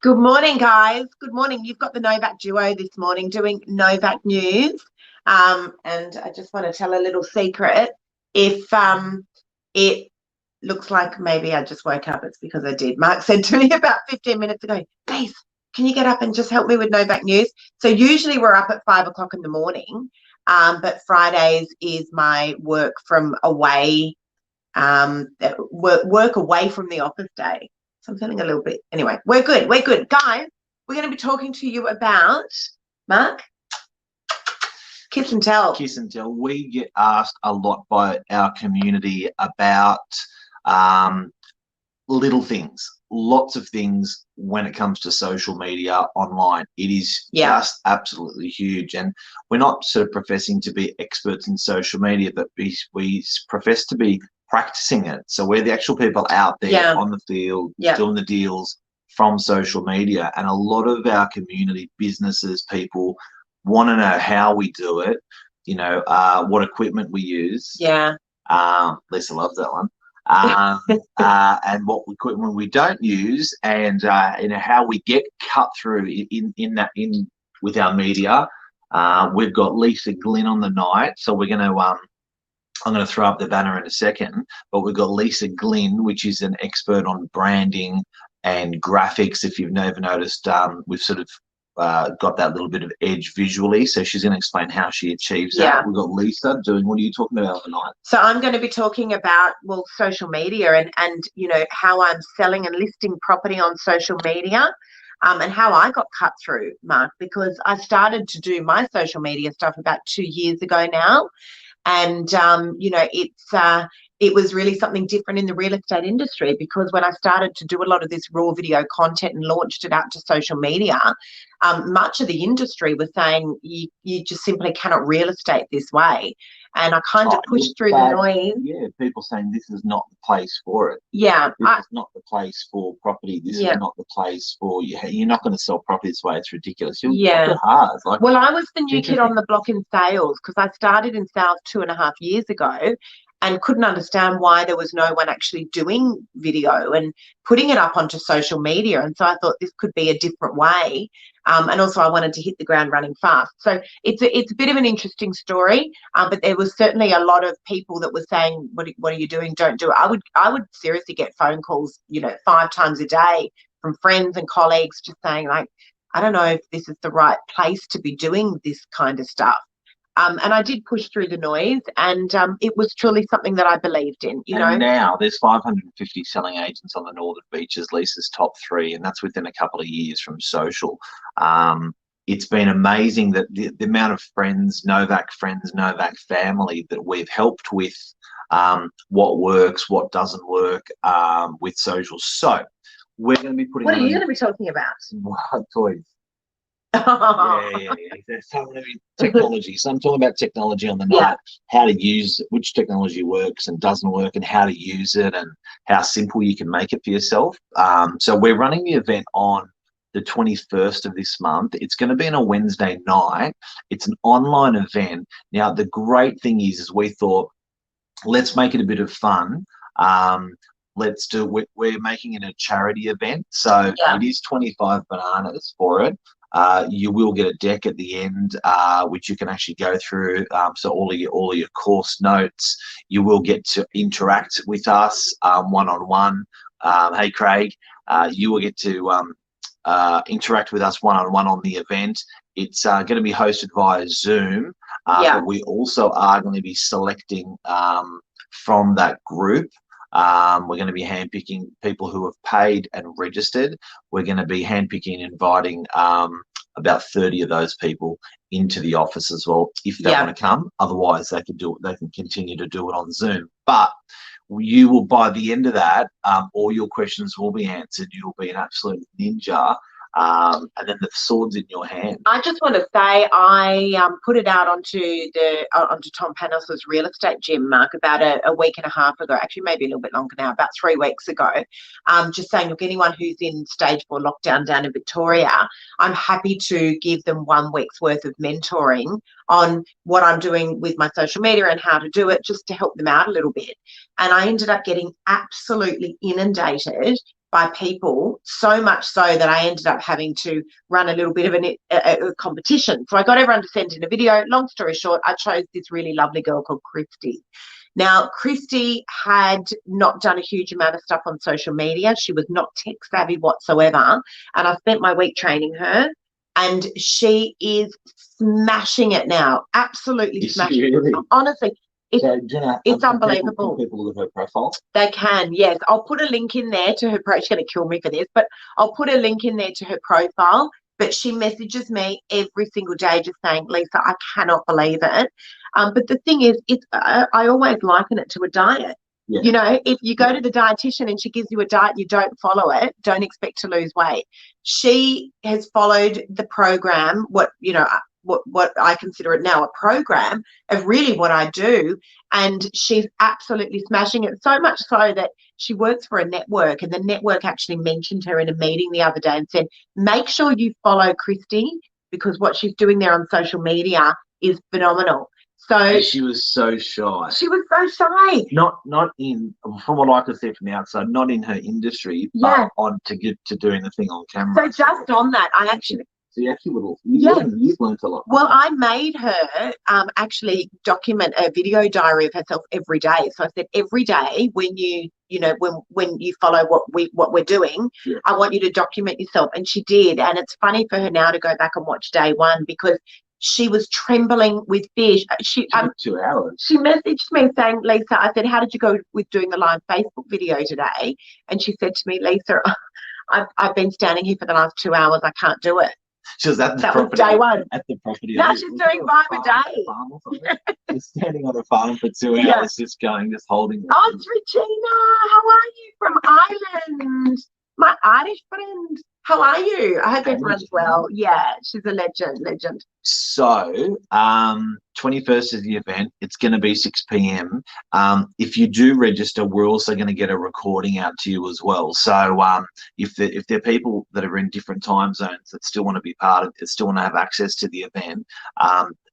Good morning, guys. Good morning. You've got the Novak duo this morning doing Novak News. And I just want to tell a little secret. If it looks like maybe I just woke up, it's because I did. Mark said to me about 15 minutes ago, Grace, can you get up and just help me with Novak News? So usually we're up at 5 o'clock in the morning, but Fridays is my work from away, work away from the office day. So I'm feeling a little bit, anyway, we're good. We're good. Guys, we're going to be talking to you about, Mark, kiss and tell. Kiss and tell. We get asked a lot by our community about little things, lots of things when it comes to social media online. It is just absolutely huge. And we're not sort of professing to be experts in social media, but we profess to be practicing it. So we're the actual people out there on the field doing the deals from social media. And a lot of our community, businesses, people want to know how we do it, what equipment we use. Lisa loves that one. And what equipment we don't use, and how we get cut through in with our media. We've got Lisa Glynn on the night, so we're going to I'm going to throw up the banner in a second, but we've got Lisa Glynn, which is an expert on branding and graphics. If you've never noticed, we've sort of got that little bit of edge visually. So she's going to explain how she achieves that. We've got Lisa doing, what are you talking about tonight? So I'm going to be talking about, social media and how I'm selling and listing property on social media. And how I got cut through, Mark, because I started to do my social media stuff about 2 years ago now. And, it was really something different in the real estate industry, because when I started to do a lot of this raw video content and launched it out to social media, much of the industry was saying you just simply cannot real estate this way. And I kind of pushed through the noise. Yeah, people saying this is not the place for it. Yeah. This is not the place for property. This is not the place for you. You're not going to sell property this way. It's ridiculous. You're hard. Well, I was the new kid on the block in sales, because I started in sales 2.5 years ago and couldn't understand why there was no one actually doing video and putting it up onto social media. And so I thought this could be a different way. And also I wanted to hit the ground running fast. So it's a bit of an interesting story, but there was certainly a lot of people that were saying, what are you doing? Don't do it. I would seriously get phone calls, 5 times a day from friends and colleagues just saying, like, I don't know if this is the right place to be doing this kind of stuff. And I did push through the noise, and it was truly something that I believed in, And now there's 550 selling agents on the Northern Beaches, Lisa's top 3, and that's within a couple of years from social. It's been amazing that the amount of friends, Novak family that we've helped with what works, what doesn't work with social. So we're going to be putting. What are you going to be talking about? Toys. Yeah. There's so many technology. So I'm talking about technology on the night, how to use it, which technology works and doesn't work, and how to use it, and how simple you can make it for yourself. So we're running the event on the 21st of this month. It's going to be on a Wednesday night. It's an online event. Now, the great thing is we thought, let's make it a bit of fun. We're making it a charity event. So it is 25 bananas for it. You will get a deck at the end, which you can actually go through. So all of your course notes. You will get to interact with us one-on-one. Hey, Craig, you will get to interact with us one-on-one on the event. It's going to be hosted via Zoom. But we also are going to be selecting from that group. We're going to be handpicking people who have paid and registered. We're going to be handpicking and inviting about 30 of those people into the office as well, if they want to come. Otherwise, they can do it. They can continue to do it on Zoom. But you will, by the end of that, all your questions will be answered. You'll be an absolute ninja. And then the sword's in your hand. I just want to say I put it out onto Tom Panos's real estate gym, Mark, about a week and a half ago, actually maybe a little bit longer now, about 3 weeks ago, just saying, look, anyone who's in stage 4 lockdown down in Victoria, I'm happy to give them 1 week's worth of mentoring on what I'm doing with my social media and how to do it, just to help them out a little bit. And I ended up getting absolutely inundated by people, so much so that I ended up having to run a little bit of a competition. So I got everyone to send in a video. Long story short, I chose this really lovely girl called Christy. Now, Christy had not done a huge amount of stuff on social media. She was not tech savvy whatsoever. And I spent my week training her, and she is smashing it now. Absolutely smashing it. Really? Honestly, it's unbelievable. People look at her profile. They can, yes. I'll put a link in there to her profile. She's going to kill me for this, but I'll put a link in there to her profile. But she messages me every single day just saying, Lisa, I cannot believe it. But the thing is, I always liken it to a diet. Yeah. You know, if you go to the dietitian and she gives you a diet, you don't follow it, don't expect to lose weight. She has followed the program, what I consider it now a program of really what I do, and she's absolutely smashing it, so much so that she works for a network, and the network actually mentioned her in a meeting the other day and said, make sure you follow Christy, because what she's doing there on social media is phenomenal. So and she was so shy. She was so shy. Not in, from what I could see from the outside, not in her industry, but on to get to doing the thing on camera. So just on that, I actually. So you actually you've learned a lot. Well, I made her actually document a video diary of herself every day. So I said, every day when when you follow what we're doing, I want you to document yourself. And she did. And it's funny for her now to go back and watch day one, because she was trembling with fear. She 2 hours. She messaged me saying, Lisa, I said, how did you go with doing the live Facebook video today? And she said to me, Lisa, I've been standing here for the last 2 hours. I can't do it. She was at the that property. Was day one. At the property. Now she's doing 5 a day. She's standing on a farm for 2 hours, just holding. Oh, it's Regina. How are you from Ireland? My Irish friend. How are you? I hope everyone's well. Yeah, she's a legend. So, 21st is the event. It's going to be 6 p.m. If you do register, we're also going to get a recording out to you as well. So, if there are people that are in different time zones that still want to be part of it, still want to have access to the event,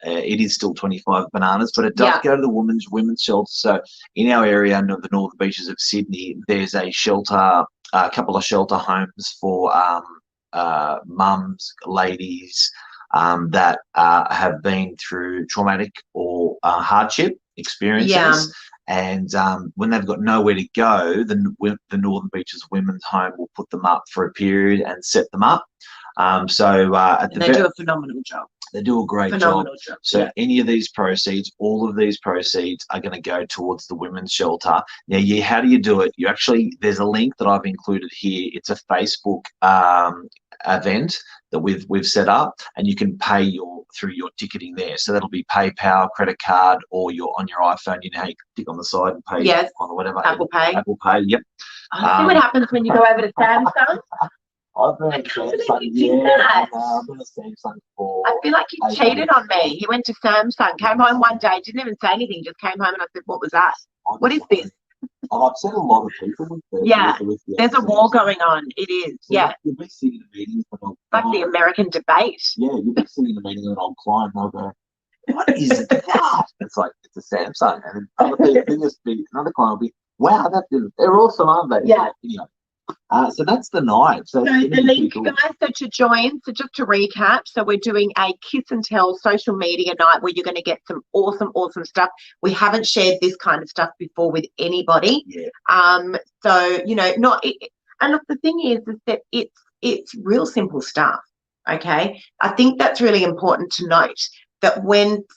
it is still 25 bananas, but it does go to the women's shelter. So, in our area, under the northern beaches of Sydney, there's a shelter. A couple of shelter homes for mums, ladies that have been through traumatic or hardship experiences. And when they've got nowhere to go, the Northern Beaches Women's Home will put them up for a period and set them up. They do a phenomenal job. They do a great job. So any of these proceeds, all of these proceeds are going to go towards the women's shelter. Now, how do you do it? There's a link that I've included here. It's a Facebook event that we've set up, and you can pay through your ticketing there. So that'll be PayPal, credit card, or on your iPhone. You know how you click on the side and pay on whatever. Apple Pay. Apple Pay. Yep. See what happens when you go over to Samsung. I've been a Samsung. I've been a Samsung for. I feel like he cheated on me. He went to Samsung, came home one day, didn't even say anything, just came home, and I said, "What was that? What is this?" I've seen a lot of people with there's a war going on. It is. So you'll be sitting in meetings with an like the American debate. Yeah, you'll be sitting in a meeting with an old client, and they'll go, "What is that?" It's like, it's a Samsung, and another client will be, "Wow, they're awesome, aren't they?" Yeah. So that's the night. So the link, guys, to join. So just to recap, so we're doing a Kiss and Tell social media night where you're going to get some awesome stuff. We haven't shared this kind of stuff before with anybody. So and look, the thing is that it's real simple stuff. Okay, I think that's really important to note. That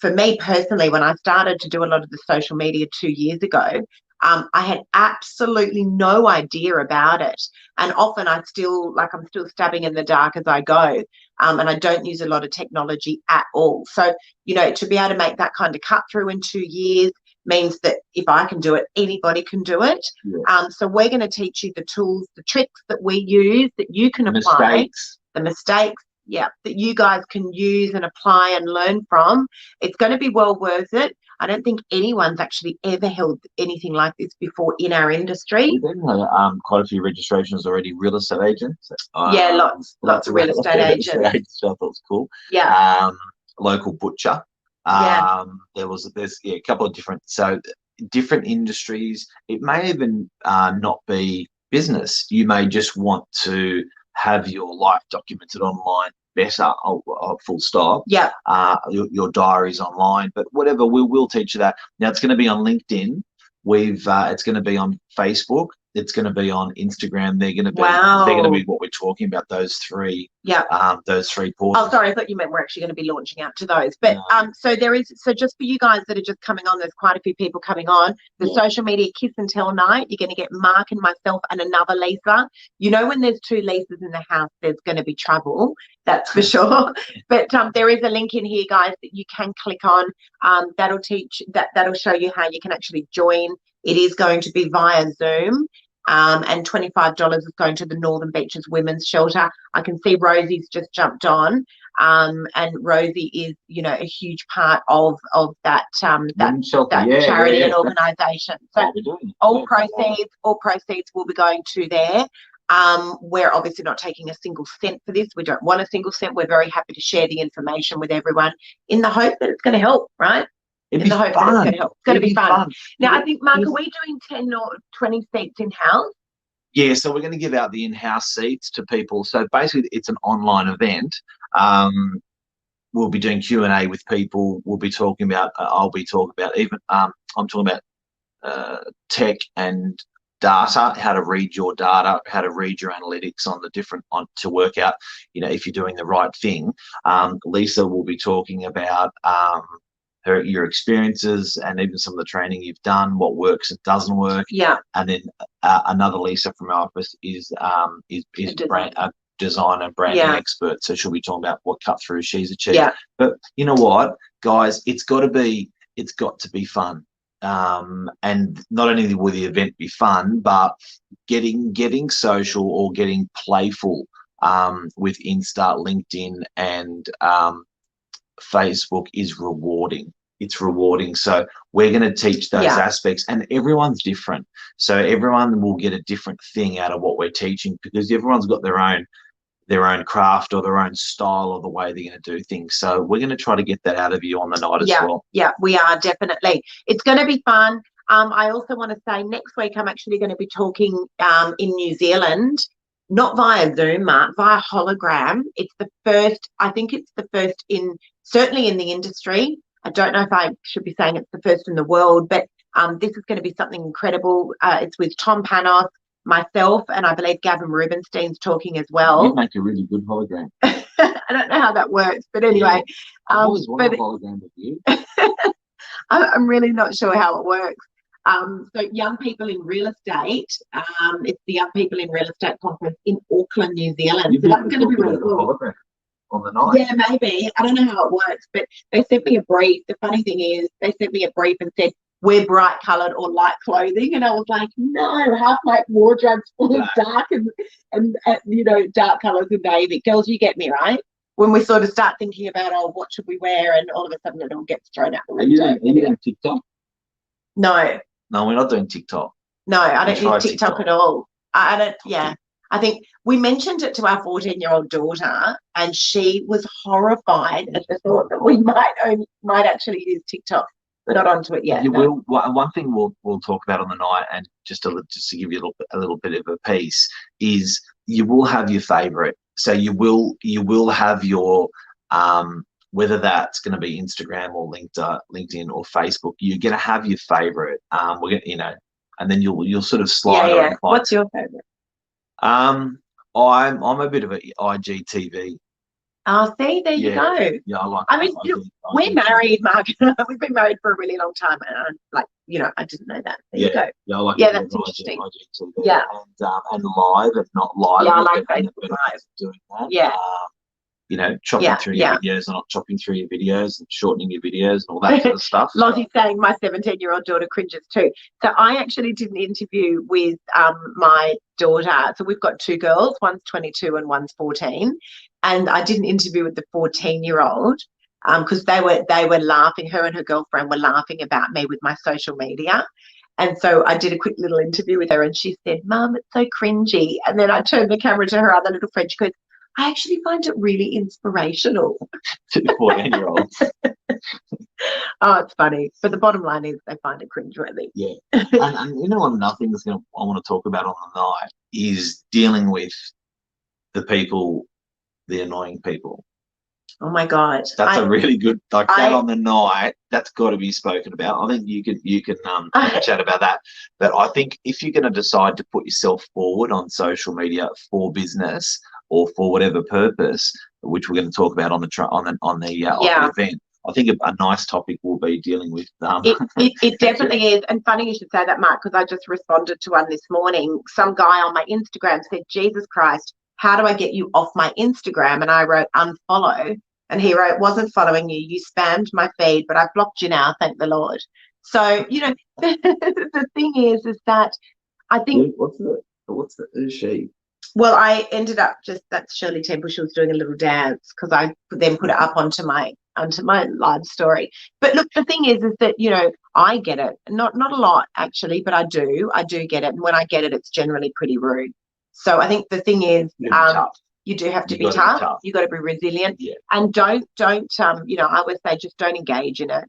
for me personally, when I started to do a lot of the social media 2 years ago, I had absolutely no idea about it. And often I'm still stabbing in the dark as I go. And I don't use a lot of technology at all. So, to be able to make that kind of cut through in 2 years means that if I can do it, anybody can do it. So we're going to teach you the tools, the tricks that we use that you can apply. The mistakes, that you guys can use and apply and learn from. It's going to be well worth it. I don't think anyone's actually ever held anything like this before in our industry. We've had quite a few registrations already. Real estate agents. Lots of real estate agents. I thought it was cool. Local butcher. There's a couple of different industries. It may even not be business. You may just want to have your life documented online better, full stop. Yeah. Your diaries online, but whatever, we'll teach you that. Now it's going to be on LinkedIn. It's going to be on Facebook. It's going to be on Instagram. They're going to be what we're talking about. Those three. Yeah. Those three portals. Oh, sorry, I thought you meant we're actually going to be launching out to those. But so just for you guys that are just coming on, there's quite a few people coming on. The social media kiss and tell night. You're going to get Mark and myself and another Lisa. You know, when there's two Lisas in the house, there's going to be trouble. That's for sure. But there is a link in here, guys, that you can click on. That'll show you how you can actually join. It is going to be via Zoom. And $25 is going to the Northern Beaches Women's Shelter. I can see Rosie's just jumped on, and Rosie is, a huge part of that charity and organisation. So all proceeds will be going to there. We're obviously not taking a single cent for this. We don't want a single cent. We're very happy to share the information with everyone in the hope that it's going to help, right? It'd be fun. It's going to be fun. Now, I think, Mark, are we doing 10 or 20 seats in-house? Yeah, so we're going to give out the in-house seats to people. So basically, it's an online event. We'll be doing Q&A with people. We'll be talking about, I'm talking about tech and data, how to read your data, how to read your analytics to work out, if you're doing the right thing. Lisa will be talking about your experiences and even some of the training you've done, what works and doesn't work. Yeah. And then another Lisa from our office is a design and branding expert. So she'll be talking about what cut through she's achieved. Yeah. But you know what, guys, it's got to be fun. And not only will the event be fun, but getting social or getting playful with Insta, LinkedIn, and Facebook is rewarding. It's rewarding. So we're going to teach those aspects, and everyone's different. So everyone will get a different thing out of what we're teaching, because everyone's got their own craft or their own style or the way they're going to do things. So we're going to try to get that out of you on the night as well. Yeah, we are, definitely. It's going to be fun. I also want to say next week I'm actually going to be talking in New Zealand, not via Zoom, Mark, via hologram. It's the first, I think it's the first certainly in the industry. I don't know if I should be saying it's the first in the world, but this is going to be something incredible. It's with Tom Panos, myself, and I believe Gavin Rubenstein's talking as well. You make a really good hologram. I don't know how that works, but anyway. I always want a hologram with you. I'm really not sure how it works. So Young People in Real Estate, it's the Young People in Real Estate Conference in Auckland, New Zealand. So that's going to be really cool. On the night. Yeah, maybe. I don't know how it works, but they sent me a brief. The funny thing is they sent me a brief and said, wear bright coloured or light clothing. And I was like, no, half my wardrobe's full of dark and dark colours and navy. Girls, you get me, right? When we sort of start thinking about, what should we wear? And all of a sudden it all gets thrown out the window. Are you doing TikTok? No. No, we're not doing TikTok. No, I don't use TikTok at all. I don't, yeah. I think we mentioned it to our 14-year-old daughter, and she was horrified at the thought that we might actually use TikTok. We're not onto it yet. One thing we'll talk about on the night, and just to give you a little bit of a piece, is you will have your favourite. So you will have your whether that's going to be Instagram or LinkedIn or Facebook, you're going to have your favourite. We're going, and then you'll sort of slide. Yeah. What's your favourite? I'm a bit of an IGTV. Oh, see, there you go. Yeah, I like. I mean, we're married, Mark. We've been married for a really long time, and I didn't know that. There you go. Yeah, I like. Yeah, that's interesting. IGTV. Yeah, and live, if not live. Yeah, I like Facebook Live. Doing that. Yeah. Chopping through your videos and not chopping through your videos and shortening your videos and all that sort of stuff. Lottie's saying my 17-year-old daughter cringes too. So I actually did an interview with my daughter. So we've got two girls, one's 22 and one's 14. And I did an interview with the 14-year-old because they were laughing. Her and her girlfriend were laughing about me with my social media. And so I did a quick little interview with her, and she said, "Mum, it's so cringy." And then I turned the camera to her other little friend. She goes, I actually find it really inspirational. To 14-year-olds. Oh, it's funny. But the bottom line is they find it cringeworthy. Yeah. And you know, another thing I want to talk about on the night is dealing with the people, the annoying people. Oh my God. That's a really good, like that on the night, that's got to be spoken about. I think you can chat about that. But I think if you're going to decide to put yourself forward on social media for business or for whatever purpose, which we're going to talk about on the event, I think a nice topic will be dealing with it definitely is. And funny you should say that, Mark, because I just responded to one this morning. Some guy on my Instagram said, Jesus Christ, how do I get you off my Instagram? And I wrote unfollow. And he wrote, wasn't following you. You spammed my feed, but I've blocked you now. Thank the Lord. So, you know, the thing is that I think. Who's she? Well, I ended up that's Shirley Temple. She was doing a little dance because I then put it up onto my live story. But look, the thing is that, you know, I get it. Not a lot actually, but I do get it. And when I get it, it's generally pretty rude. So I think the thing is, you do have to be tough. You got to be resilient, and don't. You know, I always say just don't engage in it.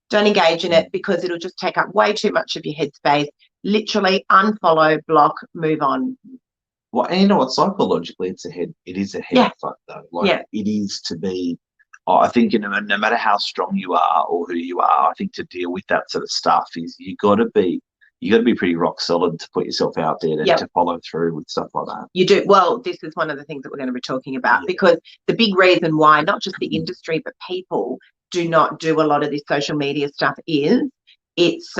Don't engage in it because it'll just take up way too much of your headspace. Literally unfollow, block, move on. Well, and you know what? Psychologically, it is a head fuck though. Like it is to be. I think no matter how strong you are or who you are, I think to deal with that sort of stuff is you got to be pretty rock solid to put yourself out there and to follow through with stuff like that. You do. Well, this is one of the things that we're going to be talking about because the big reason why not just the industry but people do not do a lot of this social media stuff is it's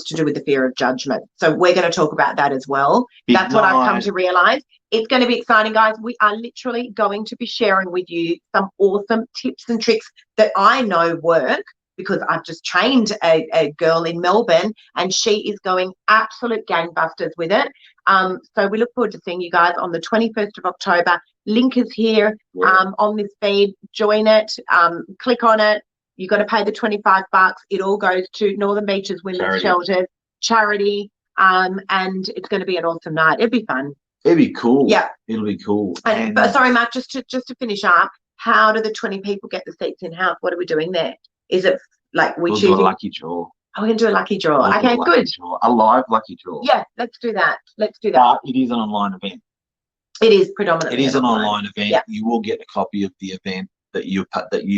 to do with the fear of judgment. So we're going to talk about that as well. That's what I've come to realize. It's going to be exciting, guys. We are literally going to be sharing with you some awesome tips and tricks that I know work, because I've just trained a girl in Melbourne and she is going absolute gangbusters with it. So we look forward to seeing you guys on the 21st of October. Link is here on this feed. Join it. Click on it. You got to pay the $25. It all goes to Northern Beaches Women's Shelter charity. And it's going to be an awesome night. It'll be fun. It'll be cool. Yeah. It'll be cool. But sorry, Mark, just to finish up, how do the 20 people get the seats in-house? What are we doing there? Is it like we'll do a lucky draw? Oh, we're going to do a lucky draw. Okay, good. A live lucky draw. Yeah, let's do that. But it is an online event. It is predominantly. It is an online event. Yeah. You will get a copy of the event that you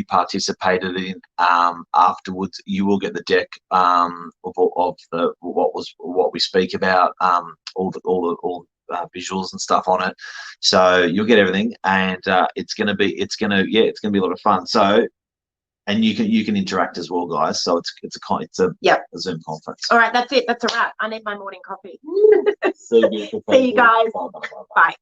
participated in. Afterwards, you will get the deck of what we speak about. All the visuals and stuff on it. So you'll get everything, and it's gonna be a lot of fun. So. And you can interact as well, guys. So it's a Zoom conference. All right, that's it. That's a wrap. I need my morning coffee. See you guys. Bye.